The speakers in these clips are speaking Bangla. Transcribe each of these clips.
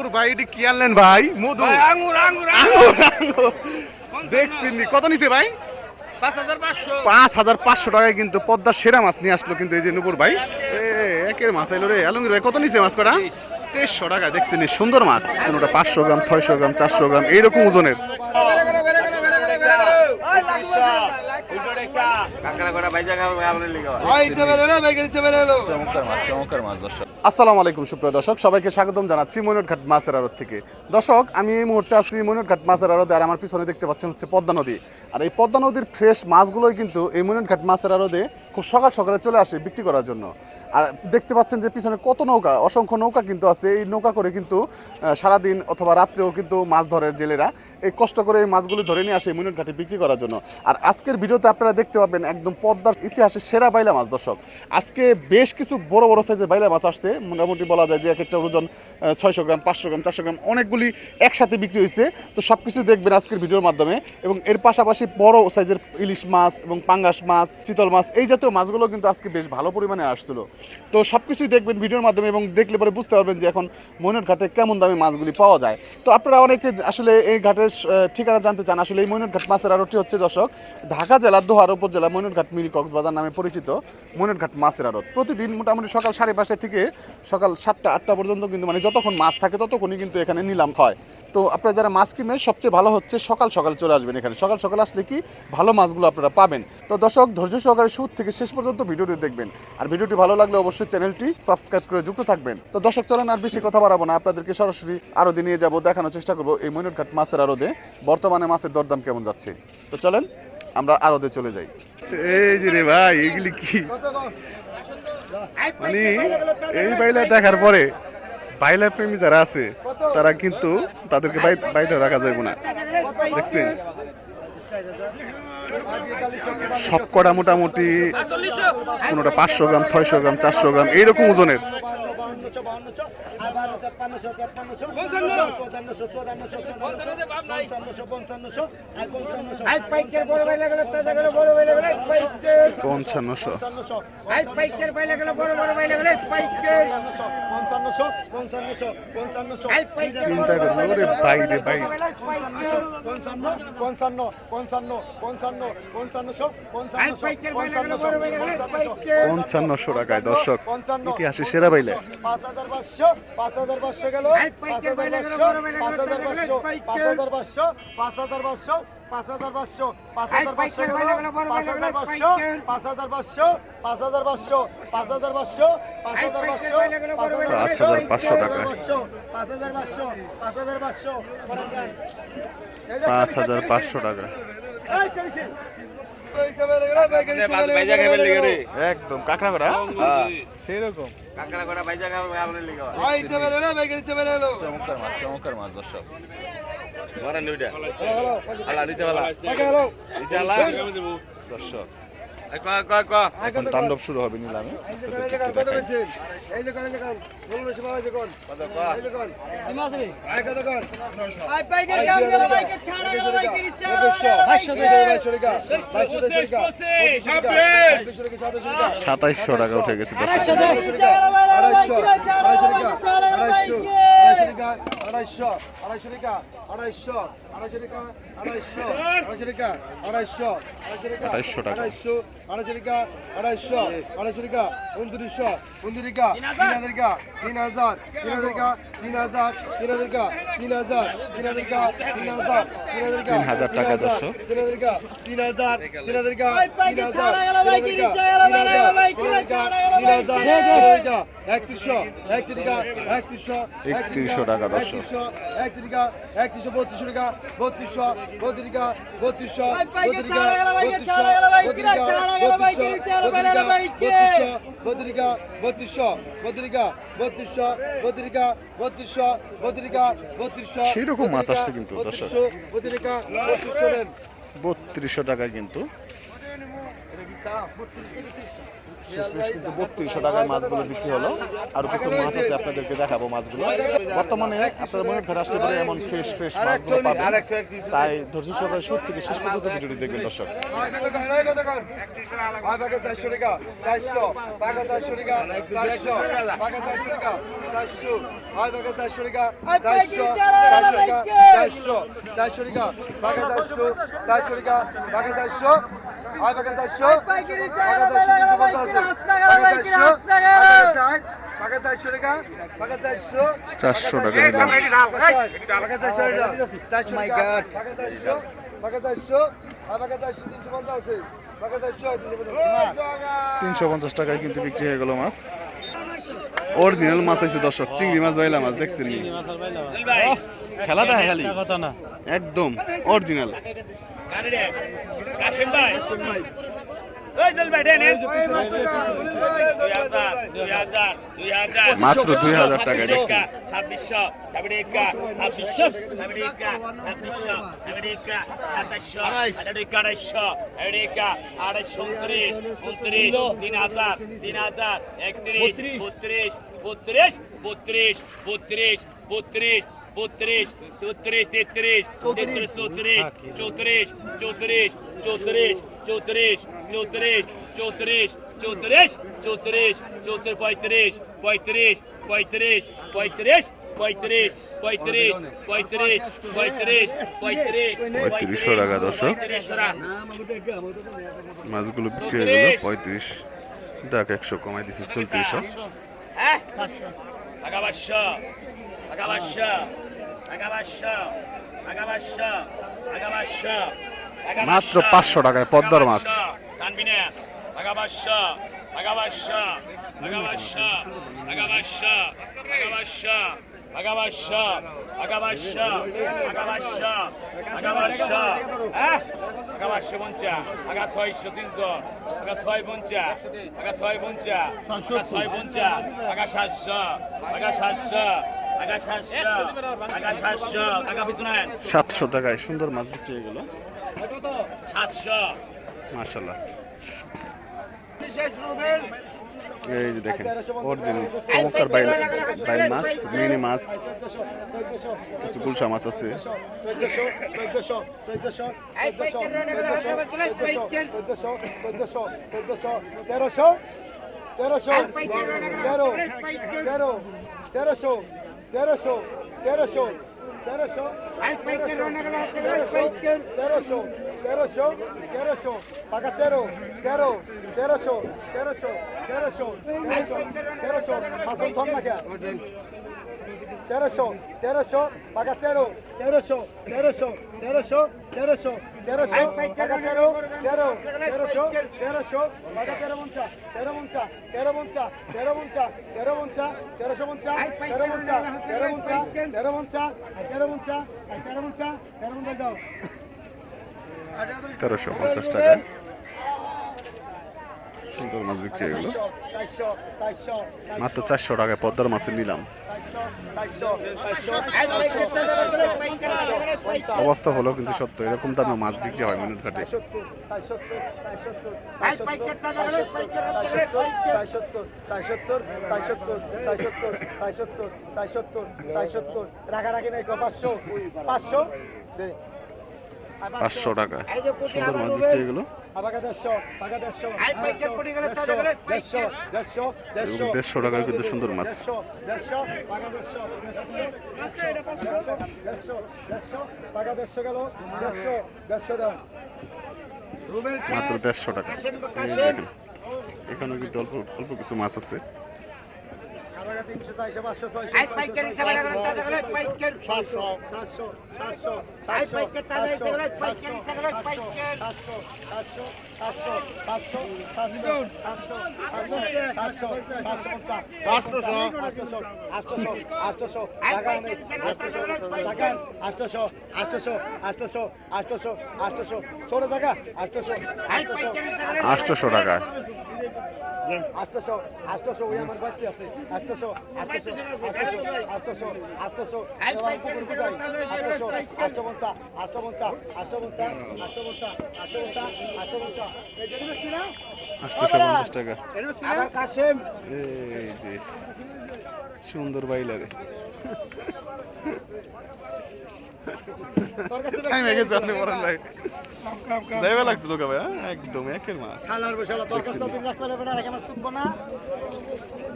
নুপুর ভাই এটি কি আনলেন ভাই? মধু, আঙ্গুর আঙ্গুর আঙ্গুর, আঙ্গুর। দেখছেন নি? কত নিছে ভাই? 5500 5,500 টাকায় কিন্তু পদ্মার সেরা মাছ নিয়ে আসলো কিন্তু এই যে নুপুর ভাই। একের মাছ এলো রে। আলমগীর ভাই কত নিছে মাছ কটা? 2300 টাকা। দেখছেন নি? সুন্দর মাছ, কোনোটা 500 গ্রাম, 600 গ্রাম, 400 গ্রাম এইরকম ওজনের। চমৎকার মাছ দর্শক। আসসালামু আলাইকুম সুপ্রিয় দর্শক, সবাইকে স্বাগতম জানাচ্ছি মইনুটঘাট মাছের আড়ত থেকে। দর্শক, আমি এই মুহূর্তে আছি মইনুটঘাট মাছের আড়তে, আর আমার পিছনে দেখতে পাচ্ছেন হচ্ছে পদ্মা নদী। আর এই পদ্মা নদীর ফ্রেশ মাছগুলোই কিন্তু এই মইনুটঘাট মাছের আড়তে খুব সকাল সকালে চলে আসে বিক্রি করার জন্য। আর দেখতে পাচ্ছেন যে পিছনে কত নৌকা, অসংখ্য নৌকা কিন্তু আছে। এই নৌকা করে কিন্তু সারাদিন অথবা রাত্রেও কিন্তু মাছ ধরে জেলেরা। এই কষ্ট করে এই মাছগুলি ধরে নিয়ে আসে মইনুটঘাটে বিক্রি করার জন্য। আর আজকের ভিডিওতে আপনারা দেখতে পাবেন একদম পদ্মার ইতিহাসের সেরা বাইলা মাছ। দর্শক, আজকে বেশ কিছু বড় বড় সাইজের বাইলা মাছ আসছে। মোটামুটি বলা যায় যে এক একটা ওজন 600 গ্রাম, 500 গ্রাম, 400 গ্রাম অনেকগুলি একসাথে বিক্রি হয়েছে। তো সব কিছু দেখবেন আজকের ভিডিওর মাধ্যমে। এবং এর পাশাপাশি বড় সাইজের ইলিশ মাছ এবং পাঙ্গাস মাছ, চিতল মাছ, এই জাতীয় মাছগুলো কিন্তু আজকে বেশ ভালো পরিমাণে আসছিল। তো সব কিছুই দেখবেন ভিডিওর মাধ্যমে এবং দেখলে পরে বুঝতে পারবেন যে এখন মইনুটঘাটে কেমন দামে মাছগুলি পাওয়া যায়। তো আপনারা অনেকে আসলে এই ঘাটের ঠিকানা জানতে চান। আসলে এই মইনুটঘাট মাছের আড়তটি হচ্ছে দর্শক ঢাকা জেলার দোহার উপজেলা মইনুটঘাট মিনি কক্সবাজার নামে পরিচিত মইনুটঘাট মাছের আড়ত। প্রতিদিন মোটামুটি সকাল 5:30 থেকে সকাল 7টা-8টা পর্যন্ত কিন্তু মানে যতক্ষণ মাছ থাকে ততক্ষণই কিন্তু এখানে নিলাম হয়। তো আপনারা যারা মাছ কিনবেন সবচেয়ে ভালো হচ্ছে সকাল সকাল চলে আসবেন এখানে। সকাল সকাল আসলে কি ভালো মাছগুলো আপনারা পাবেন। তো দর্শক, ধৈর্য সহকারে শুরু থেকে শেষ পর্যন্ত ভিডিওটি দেখবেন। আর ভিডিওটি ভালো লাগলে অবশ্যই চ্যানেলটি সাবস্ক্রাইব করে যুক্ত থাকবেন। তো দর্শক, চলেন আর বেশি কথা বাড়াবো না, আপনাদেরকে সরাসরি আড়তে নিয়ে যাবো, দেখানোর চেষ্টা করবো এই মইনুটঘাট মাছের আড়তে বর্তমানে মাছের দরদাম কেমন যাচ্ছে। তো চলেন আমরা আড়তে চলে যাই। এই যে রে ভাই, এগুলি কি মানে এই বাইলা দেখার পরে বাইলা প্রেমী যারা আছে তারা কিন্তু তাদেরকে বাইরে রাখা যাবে না। দেখছেন সব কটা মোটামুটি কোনোটা 500 গ্রাম, 600 গ্রাম, 400 গ্রাম এইরকম ওজনের। চিন্তা করুন বাইরে বাইরে 5500 টাকায় দর্শক ইতিহাসের সেরা বাইলে। 5500 গেল, 5500 5500 5500 5500 5500 গেল, 5500 5500 5500 5500 5500 টাকা, 5500 টাকা একদম কাঁকড়া করা সেই রকম চমৎকার মাছ দর্শক। দর্শক এখন তাণ্ডব শুরু হবে নিলামে। সাতাইশশো টাকা উঠে গেছে দর্শক। 2800 টাকা। 3000 টাকা দর্শক। 3100 টাকা দর্শক। 3200 সেরকম মাছ আসছে কিন্তু দর্শক। 3200 টাকা কিন্তু শেষমেশ কিন্তু 3200 টাকায় মাছগুলো বিক্রি হলো। আর কিছু মাছ আছে আপনাদেরকে দেখাবো মাছগুলো। বর্তমানে আপনারা মনে করে আসতে পারে এমন ফ্রেশ মাছগুলো পাবেন, তাই ধৈর্য সহকারে শুরু থেকে শেষ পর্যন্ত ভিডিওটি দেখবেন দর্শক। চারশো টাকা নিলাম। 350 টাকায় কিন্তু বিক্রি হয়ে গেল মাছ। অরিজিনাল মাছ হয়েছে দর্শক, চিংড়ি মাছ বাইলা মাছ দেখছেন নি? খেলাটা খালি একদম অরিজিনাল। কাশিম ভাই ওই জল ভাই দেন 2000 মাত্র 2000 টাকায় দেখছি। 2600 সাবিরেকা 2600 সাবিরেকা 2600 সাবিরেকা 2700 আড়াইকা 250 250 29 3000 3000 31 32 32 32 32 32 32 33 33 34 34 34 34 34 34 34 34 34 34 35 35 35 35 35 35 35 35 3500 টাকা দর্শক মাছগুলো বিক্রি হয়ে গেল। 35 টাকা 100 কমাই দিছি 3400। মাত্র 500 টাকায় পদ্মার মাছ। সাতশো টাকায় সুন্দর মাছ বিক্রি হয়ে গেল। 700 মাশাআল্লাহ। এই যে দেখেন অরিজিনাল চমৎকার বাইল মাছ, মিনি মাছ, কিছু গুলশা মাছ আছে। 1350 টাকায় সুন্দর মাছ বিক্রি হয়ে গেল। মাত্র 400 টাকায় পদ্মার মাছের নিলাম। অবস্থা হলো কিন্তু সত্য, এরকম দামে মাছ বিক্রি হয় মিনিট ঘাটে। রাখারাখি নাই 500 500 টাকা সুন্দর মাছ বিক্রি হয়ে গেল। এবং 150 টাকায় কিন্তু সুন্দর মাছ। মাত্র 150 টাকা। এই দেখেন এখানে কিন্তু অল্প অল্প কিছু মাছ আছে। আটশো টাকা 800 800 ওই আমার বাড়তি আছে 800 800 800 800 850 টাকা আবার কাশেম এই যে সুন্দর বাইলারে তোর কাছে টাইম হয়ে গেছে আপনি বলেন ভাই যাইবা লাগছিল কবে একদম একের মাছ শালার বসালা তোর কাছে দিন রাখ পেলে বেটা রেখে আমার ছুটবো না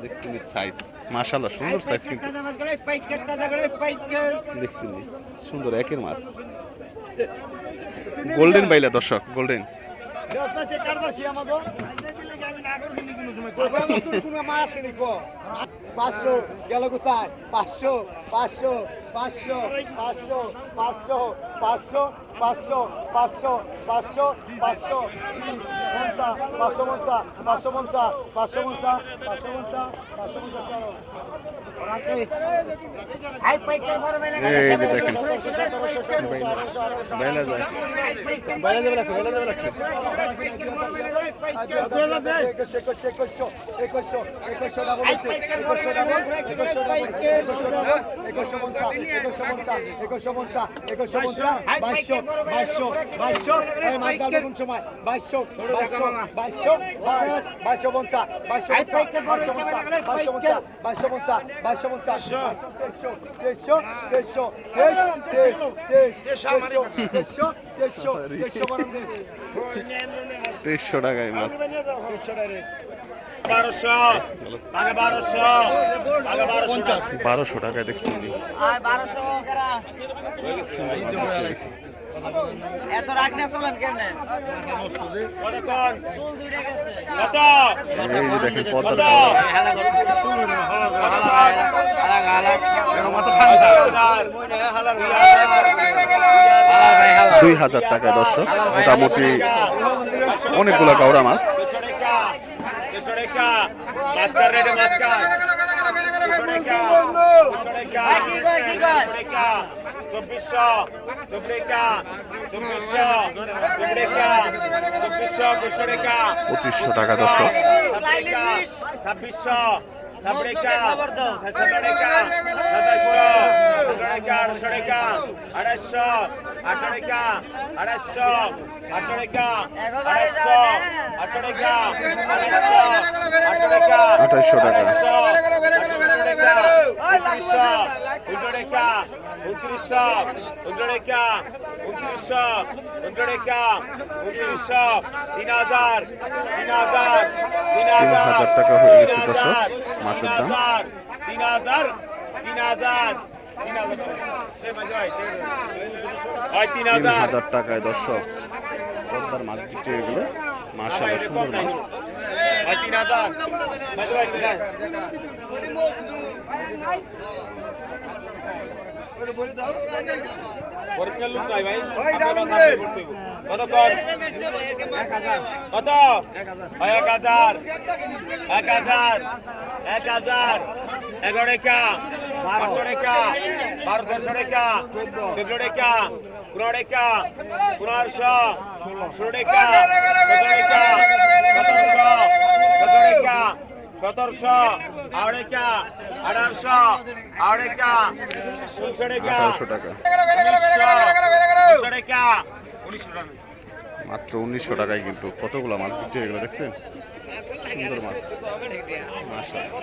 দেখছেন সাইজ মাশাআল্লাহ সুন্দর সাইজ কিন্তু দেখছেন সুন্দর একের মাছ গোল্ডেন বাইলা দর্শক গোল্ডেন দেশ না সে কারবার কি আমাগো কোনো মা আছে নি কো 500 গেল কোথায় 500 500 500 500 500 500 500 500 500 500 এই যে দেখেন বাইলা যায় বাইলা যাবে লাগছে তেইশশো টাকায় মাছ 1200 টাকায় দেখছেন এত রাগ না চলেন কেমনে এই যে দেখেন পদ্মার 2000 টাকায় দর্শক মোটামুটি অনেকগুলো কাউরা মাছ পঁচিশশো টাকা দর্শক 2600 সাবরেকা 700 টাকা 700 টাকা 800 টাকা 800 টাকা 800 টাকা 2800 টাকা 3000 টাকা হয়ে গেছে দর্শক মাছের দাম 3000 টাকায় দর্শক পদ্মার মাছ বিক্রি হয়ে গেল মাশাআল্লাহ সুন্দর মাছ কত 1000 1100 11 টাকা 500 টাকা 1200 টাকা 14 টাকা 15 টাকা 1500 16 টাকা 1700 1800 1800 টাকা মাত্র 1900 টাকায় কিন্তু কতগুলো মাছ বিক্রি হয়ে গেল দেখছেন সুন্দর মাছ মাশাআল্লাহ